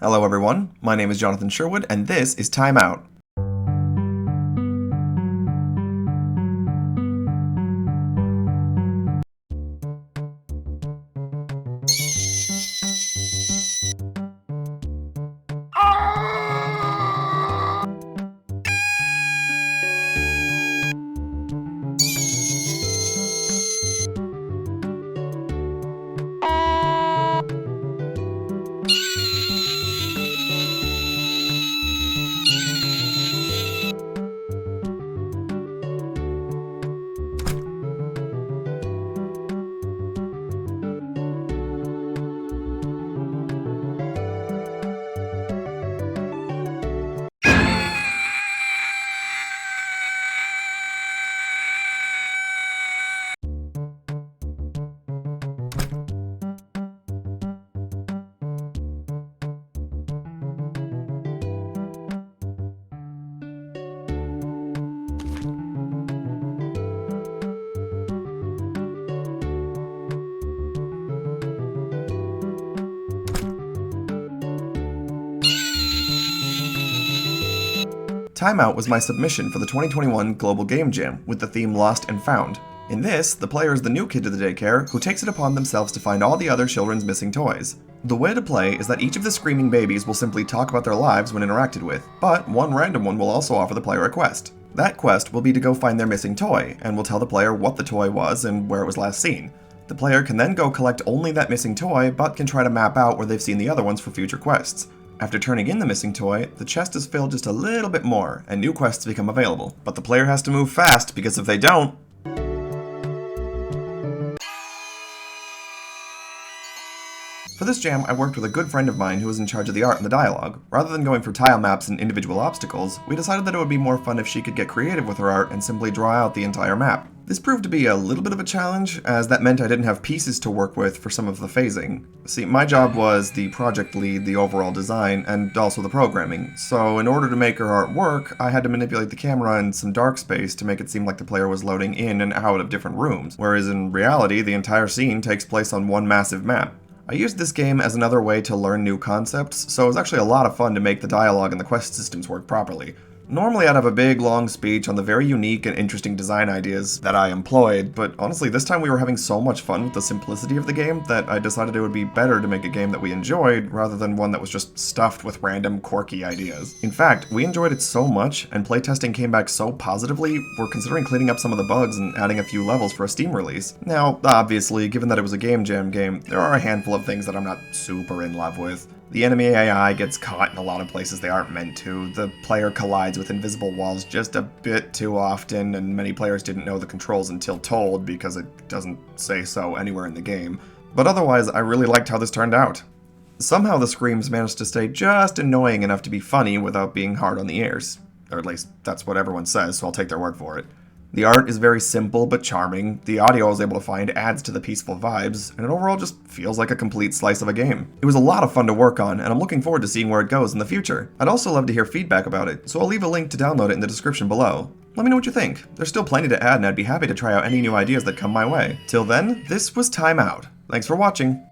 Hello everyone, my name is Jonathan Sherwood, and this is Time Out. Time Out was my submission for the 2021 Global Game Jam with the theme Lost and Found. In this, the player is the new kid to the daycare who takes it upon themselves to find all the other children's missing toys. The way to play is that each of the screaming babies will simply talk about their lives when interacted with, but one random one will also offer the player a quest. That quest will be to go find their missing toy, and will tell the player what the toy was and where it was last seen. The player can then go collect only that missing toy, but can try to map out where they've seen the other ones for future quests. After turning in the missing toy, the chest is filled just a little bit more, and new quests become available. But the player has to move fast, because if they don't... For this jam, I worked with a good friend of mine who was in charge of the art and the dialogue. Rather than going for tile maps and individual obstacles, we decided that it would be more fun if she could get creative with her art and simply draw out the entire map. This proved to be a little bit of a challenge, as that meant I didn't have pieces to work with for some of the phasing. See, my job was the project lead, the overall design, and also the programming, so in order to make her art work, I had to manipulate the camera and some dark space to make it seem like the player was loading in and out of different rooms, whereas in reality, the entire scene takes place on one massive map. I used this game as another way to learn new concepts, so it was actually a lot of fun to make the dialogue and the quest systems work properly. Normally I'd have a big long speech on the very unique and interesting design ideas that I employed, but honestly this time we were having so much fun with the simplicity of the game that I decided it would be better to make a game that we enjoyed rather than one that was just stuffed with random quirky ideas. In fact, we enjoyed it so much and playtesting came back so positively, we're considering cleaning up some of the bugs and adding a few levels for a Steam release. Now, obviously, given that it was a Game Jam game, there are a handful of things that I'm not super in love with. The enemy AI gets caught in a lot of places they aren't meant to, the player collides with invisible walls just a bit too often, and many players didn't know the controls until told because it doesn't say so anywhere in the game. But otherwise, I really liked how this turned out. Somehow the screams managed to stay just annoying enough to be funny without being hard on the ears. Or at least, that's what everyone says, so I'll take their word for it. The art is very simple but charming, the audio I was able to find adds to the peaceful vibes, and it overall just feels like a complete slice of a game. It was a lot of fun to work on, and I'm looking forward to seeing where it goes in the future. I'd also love to hear feedback about it, so I'll leave a link to download it in the description below. Let me know what you think. There's still plenty to add, and I'd be happy to try out any new ideas that come my way. Till then, this was Time Out. Thanks for watching.